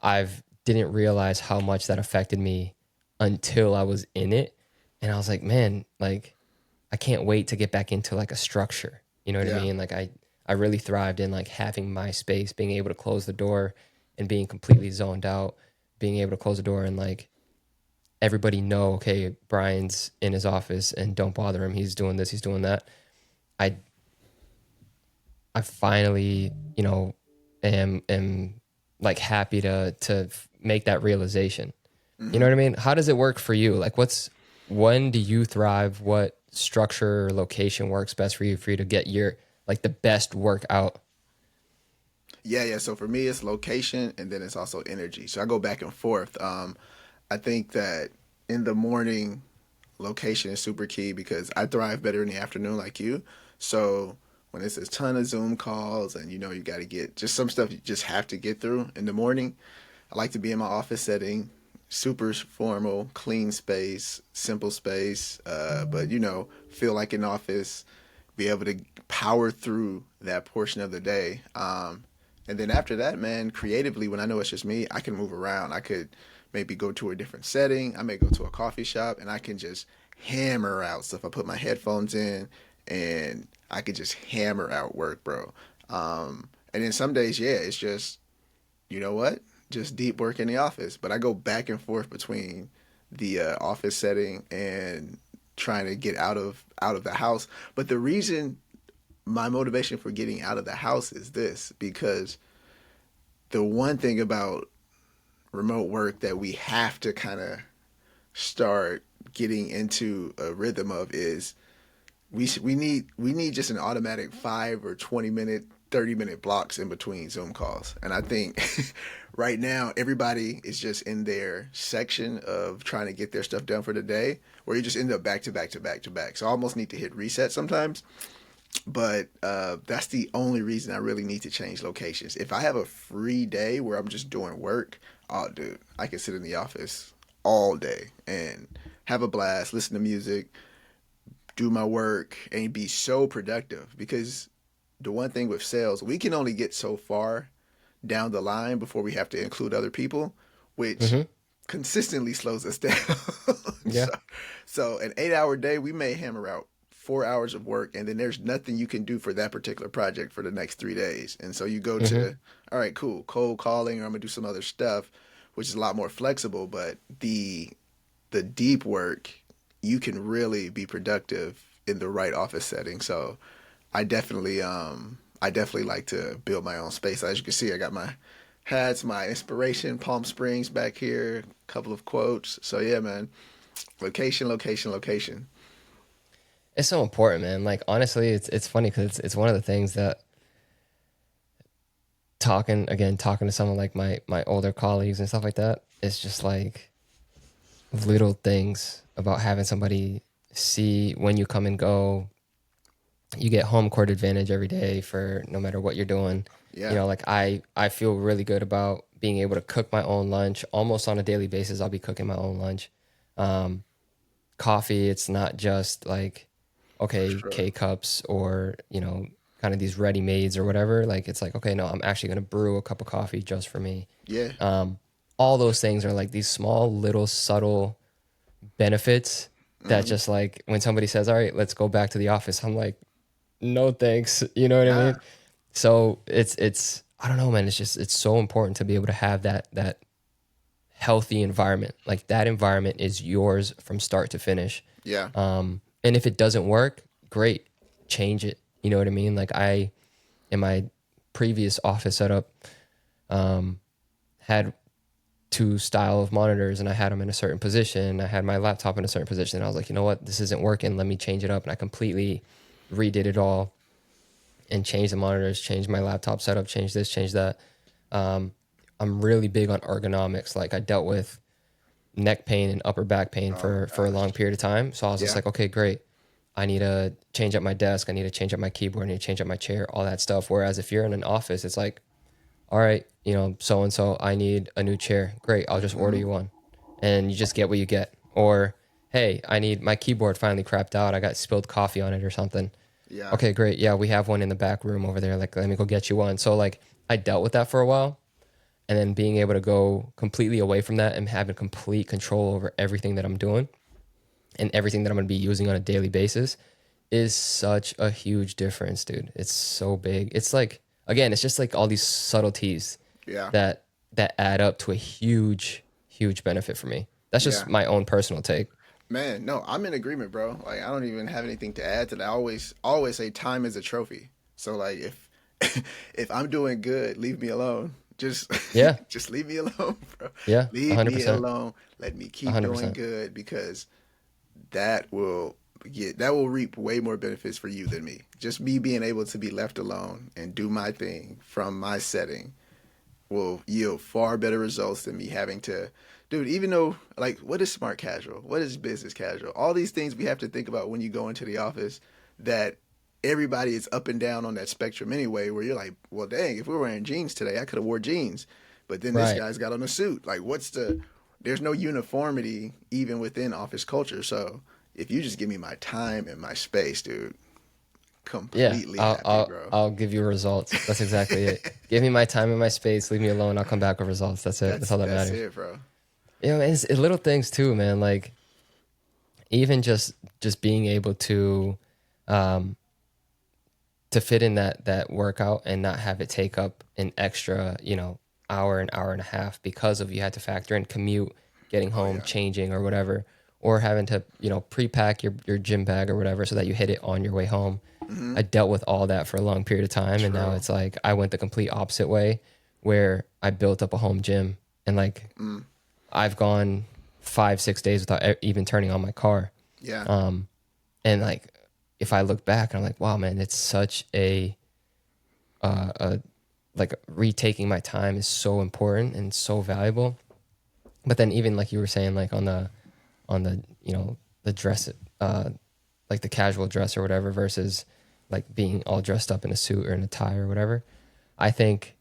S2: I've didn't realize how much that affected me until I was in it, and I was like, man, like I can't wait to get back into like a structure. You know what I
S1: Yeah.
S2: mean? Like I really thrived in like having my space, being able to close the door and being completely zoned out, being able to close the door and like everybody know, okay, Brian's in his office and don't bother him. He's doing this, he's doing that. I I finally, am like happy to make that realization. You know
S1: Hmm.
S2: what I mean? How does it work for you? Like when do you thrive? What structure or location works best for you to get your like the best work out?
S1: Yeah, yeah. So for me, it's location and then it's also energy. So I go back and forth. I think that in the morning, location is super key because I thrive better in the afternoon, like you. So when it's a ton of Zoom calls and you got to get just some stuff you just have to get through in the morning, I like to be in my office setting, super formal, clean space, simple space, but feel like an office, be able to power through that portion of the day. And then after that, man, creatively, when I know it's just me, I can move around. I could maybe go to a different setting. I may go to a coffee shop and I can just hammer out stuff. I put my headphones in and I could just hammer out work, bro. And then some days, yeah, it's just, you know what? Just deep work in the office. But I go back and forth between the office setting and trying to get out of the house. But the reason my motivation for getting out of the house is this, because the one thing about remote work that we have to kind of start getting into a rhythm of is we need just an automatic 5 or 20 minute, 30-minute blocks in between Zoom calls. And I think right now everybody is just in their section of trying to get their stuff done for the day, where you just end up back to back to back to back. So I almost need to hit reset sometimes. But that's the only reason I really need to change locations. If I have a free day where I'm just doing work, oh, dude, I can sit in the office all day and have a blast, listen to music, do my work, and be so productive. Because the one thing with sales, we can only get so far down the line before we have to include other people, which
S2: Hmm.
S1: consistently slows us down.
S2: Yeah.
S1: So an 8 hour day, we may hammer out 4 hours of work, and then there's nothing you can do for that particular project for the next 3 days. And so you go
S2: Hmm.
S1: to, all right, cool, cold calling, or I'm gonna do some other stuff, which is a lot more flexible. But the deep work, you can really be productive in the right office setting. So I definitely like to build my own space. As you can see, I got my hats, my inspiration, Palm Springs back here, a couple of quotes. So yeah, man, location, location, location.
S2: It's so important, man. Like honestly, it's funny because it's one of the things that talking to someone like my older colleagues and stuff like that, it's just like little things about having somebody see when you come and go. You get home court advantage every day for no matter what you're doing. You
S1: Yeah,
S2: know, like I feel really good about being able to cook my own lunch almost on a daily basis. I'll be cooking my own lunch. Um, Coffee, it's not just like
S1: for
S2: okay,
S1: sure.
S2: K cups or kind of these ready mades or whatever. Like it's like okay, no, I'm actually gonna brew a cup of coffee just for me.
S1: Yeah.
S2: Um, all those things are like these small little subtle benefits that
S1: Hmm.
S2: just like when somebody says, "All right, let's go back to the office," I'm like, "No, thanks." You know what I
S1: Nah.
S2: mean? So it's I don't know, man. It's just it's so important to be able to have that healthy environment. Like that environment is yours from start to finish.
S1: Yeah.
S2: And if it doesn't work, great, change it. You know what I mean? Like I, in my previous office setup, had two style of monitors and I had them in a certain position. I had my laptop in a certain position. And I was like, you know what? This isn't working. Let me change it up. And I completely redid it all and changed the monitors, changed my laptop setup, changed this, changed that. I'm really big on ergonomics. Like I dealt with neck pain and upper back pain
S1: Oh
S2: for a long
S1: gosh.
S2: period of time. So I was just
S1: Yeah.
S2: like, okay, great. I need to change up my desk. I need to change up my keyboard. I need to change up my chair, all that stuff. Whereas if you're in an office, it's like, all right, so and so, I need a new chair. Great. I'll just order
S1: Hmm.
S2: you one. And you just get what you get. Or, hey, I need my keyboard finally crapped out. I got spilled coffee on it or something.
S1: Yeah.
S2: Okay, great. Yeah, we have one in the back room over there. Like, let me go get you one. So, like, I dealt with that for a while and then being able to go completely away from that and having complete control over everything that I'm doing and everything that I'm going to be using on a daily basis is such a huge difference, dude. It's so big. It's like again, it's just like all these subtleties
S1: Yeah.
S2: that add up to a huge benefit for me. That's just
S1: Yeah.
S2: my own personal take.
S1: Man, no, I'm in agreement, bro. Like I don't even have anything to add to that. I always say time is a trophy. So like if if I'm doing good, leave me alone. Just
S2: Yeah.
S1: just leave me alone, bro.
S2: Yeah,
S1: Leave me
S2: 100%.
S1: alone. Let me keep doing
S2: 100%.
S1: good, because that will that will reap way more benefits for you than me. Just me being able to be left alone and do my thing from my setting will yield far better results than me having to, dude, even though, like, what is smart casual? What is business casual? All these things we have to think about when you go into the office, that everybody is up and down on that spectrum anyway, where you're like, well, dang, if we were wearing jeans today, I could have wore jeans. But then this
S2: Right.
S1: guy's got on a suit. Like, there's no uniformity even within office culture. So if you just give me my time and my space, dude,
S2: Yeah,
S1: completely
S2: I'll
S1: happy,
S2: I'll
S1: bro.
S2: I'll give you results. That's exactly it. Give me my time and my space. Leave me alone. I'll come back with results. That's it. That's all that
S1: That's
S2: matters.
S1: it, bro.
S2: You know, it's little things too, man. Like even just being able um to fit in that workout and not have it take up an extra, hour, an hour and a half because of you had to factor in commute, getting
S1: Oh
S2: home,
S1: yeah.
S2: changing or whatever, or having to, pre-pack your gym bag or whatever so that you hit it on your way home.
S1: Mm-hmm.
S2: I dealt with all that for a long period of time, and now
S1: True.
S2: it's like I went the complete opposite way where I built up a home gym, and like
S1: Mm.
S2: I've gone 5, 6 days without even turning on my car.
S1: Yeah.
S2: And like if I look back, I'm like, wow, man, it's such a like retaking my time is so important and so valuable. But then even like you were saying, like on the the dress, like the casual dress or whatever versus like being all dressed up in a suit or in a tie or whatever. I think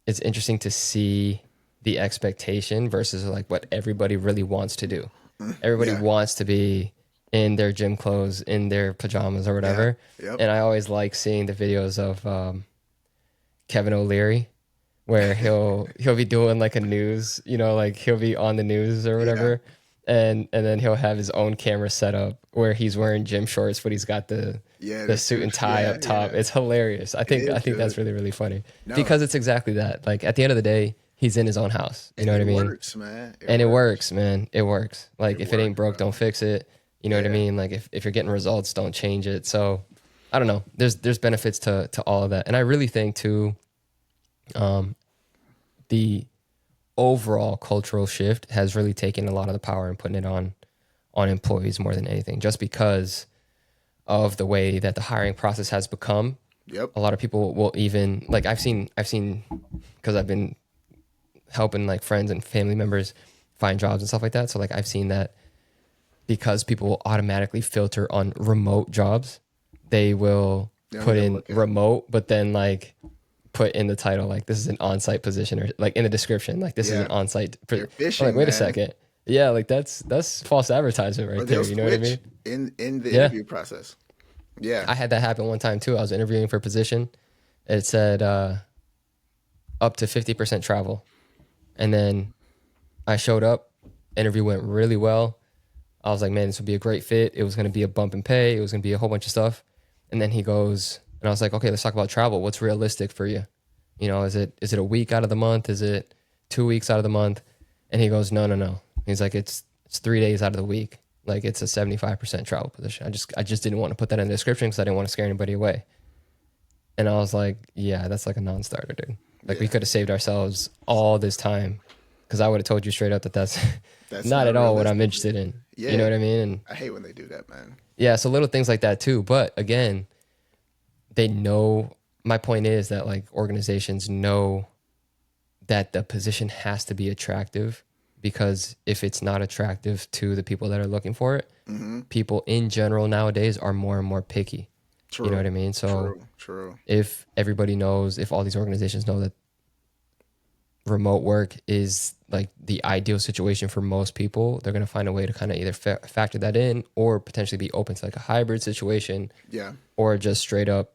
S2: it's interesting to see the expectation versus like what everybody really wants to do.
S1: Mm.
S2: Everybody
S1: Yeah.
S2: wants to be in their gym clothes, in their pajamas or
S1: Yeah.
S2: whatever.
S1: Yep.
S2: And I always like seeing the videos of Kevin O'Leary where he'll be doing like a news, like he'll be on the news or
S1: Yeah.
S2: whatever, and then he'll have his own camera set up where he's wearing gym shorts, but he's got the
S1: Yeah.
S2: the
S1: The
S2: suit and
S1: suit.
S2: tie
S1: Yeah.
S2: up top.
S1: Yeah.
S2: It's hilarious. I
S1: It
S2: think I
S1: is
S2: think that's
S1: good.
S2: really really funny
S1: No,
S2: because it's exactly that. Like at the end of the day, he's in his own house. You
S1: and
S2: know what
S1: it
S2: I mean?
S1: works, man. It
S2: And it
S1: works.
S2: works, man. It works. Like
S1: It
S2: if it ain't
S1: works,
S2: broke,
S1: bro.
S2: don't fix it. You know what I
S1: Yeah.
S2: mean? Like if you're getting results, don't change it. So I don't know. There's benefits to all of that. And I really think too, um, the overall cultural shift has really taken a lot of the power and putting it on employees more than anything, just because of the way that the hiring process has become.
S1: Yep.
S2: A lot of people will even like I've seen because I've been helping like friends and family members find jobs and stuff like that. So like I've seen that because people will automatically filter on remote jobs, they will
S1: They don't
S2: put
S1: even
S2: in
S1: look at.
S2: remote, but then like put in the title like this is an on-site position or like in the description like this is an
S1: Yeah.
S2: on-site.
S1: They're
S2: I'm like,
S1: fishing,
S2: wait a
S1: man.
S2: second, yeah, like that's false advertisement
S1: Or
S2: right
S1: they'll
S2: there. You know what I mean?
S1: switch in the
S2: Yeah,
S1: interview process. Yeah.
S2: I had that happen one time too. I was interviewing for a position. It said up to 50% travel, and then I showed up. Interview went really well. I was like, man, this would be a great fit. It was going to be a bump in pay. It was going to be a whole bunch of stuff. And then he goes, and I was like, okay, let's talk about travel. What's realistic for you? Is it a week out of the month? Is it 2 weeks out of the month? And he goes, no, no, no. He's like, it's 3 days out of the week. Like it's a 75% travel position. I just didn't want to put that in the description because I didn't want to scare anybody away. And I was like, yeah, that's like a non-starter, dude. Like we
S1: Yeah.
S2: could have saved ourselves all this time because I would have told you straight up that that's
S1: That's
S2: not
S1: not
S2: at all what I'm
S1: realistic.
S2: interested in. You know
S1: Yeah.
S2: what I mean? And
S1: I hate when they do that, man.
S2: yeah, so little things like that too. But again, they know. My point is that like organizations know that the position has to be attractive because if it's not attractive to the people that are looking for it,
S1: Mm-hmm.
S2: people in general nowadays are more and more picky. You know what
S1: True.
S2: I mean? So
S1: True. True.
S2: if everybody knows, if all these organizations know that remote work is like the ideal situation for most people, they're going to find a way to kind of either factor that in or potentially be open to like a hybrid situation
S1: Yeah.
S2: or just straight up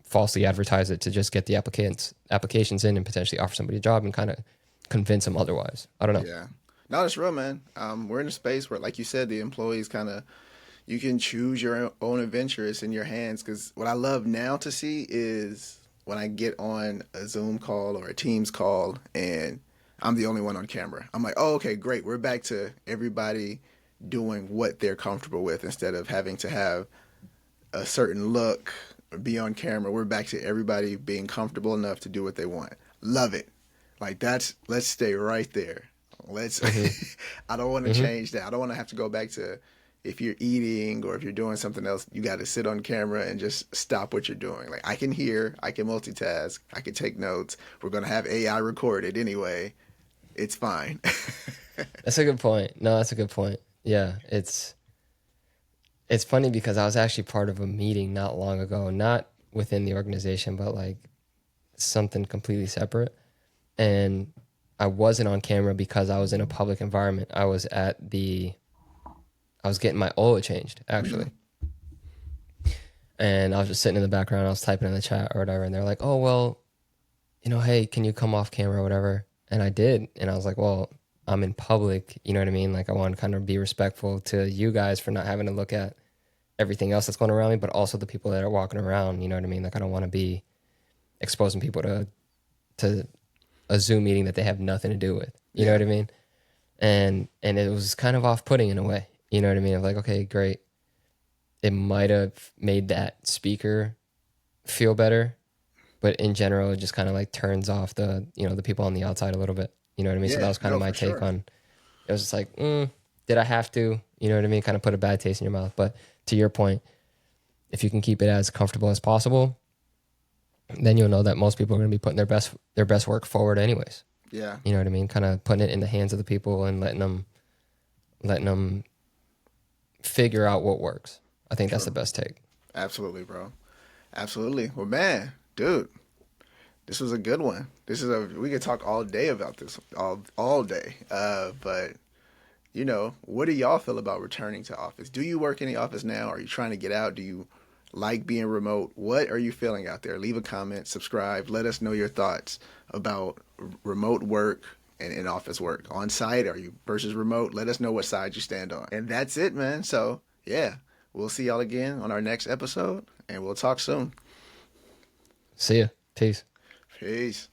S2: falsely advertise it to just get the applications in and potentially offer somebody a job and kind of convince them otherwise. I don't know.
S1: Yeah. No, it's real, man. We're in a space where, like you said, the employees kind of you can choose your own adventure. It's in your hands. Because what I love now to see is when I get on a Zoom call or a Teams call and I'm the only one on camera. I'm like, oh, okay, great. We're back to everybody doing what they're comfortable with instead of having to have a certain look or be on camera. We're back to everybody being comfortable enough to do what they want. Love it. Like let's stay right there. Let's
S2: Mm-hmm.
S1: I don't want to
S2: Mm-hmm.
S1: change that. I don't want to have to go back to if you're eating or if you're doing something else, you got to sit on camera and just stop what you're doing. Like I can hear, I can multitask, I can take notes. We're going to have AI record it anyway. It's fine.
S2: That's a good point. No, that's a good point. Yeah, it's funny because I was actually part of a meeting not long ago, not within the organization, but like something completely separate. And I wasn't on camera because I was in a public environment. I was getting my oil changed
S1: Mm-hmm.
S2: actually. and I was just sitting in the background. I was typing in the chat or whatever, and they're like, "Oh well, hey, can you come off camera or whatever?" And I did, and I was like, "Well, I'm in public, you know what I mean? Like, I want to kind of be respectful to you guys for not having to look at everything else that's going around me, but also the people that are walking around, you know what I mean? Like, I don't want to be exposing people to a Zoom meeting that they have nothing to do with, you know
S1: Yeah.
S2: what I mean? And it was kind of off-putting in a way, you know what I mean? I'm like, okay, great. It might have made that speaker feel better, but in general, it just kind of like turns off the people on the outside a little bit. You know what I mean? So that
S1: Yeah.
S2: was kind of
S1: No,
S2: my
S1: for
S2: take
S1: sure.
S2: on it. Was just like, did I have to? You know what I mean? Kind of put a bad taste in your mouth. But to your point, if you can keep it as comfortable as possible, then you'll know that most people are going to be putting their best work forward anyways.
S1: Yeah.
S2: You know what I mean? Kind of putting it in the hands of the people and letting them figure out what works. I think that's the
S1: True.
S2: best take.
S1: Absolutely, bro. Absolutely. Well, man, dude, this was a good one. We could talk all day about this, all day. But what do y'all feel about returning to office? Do you work in the office now? Are you trying to get out? Do you like being remote? What are you feeling out there? Leave a comment, subscribe, let us know your thoughts about remote work and in office work. On site, are you versus remote? Let us know what side you stand on. And that's it, man. So, yeah, we'll see y'all again on our next episode, and we'll talk soon.
S2: See ya. Peace.
S1: Peace.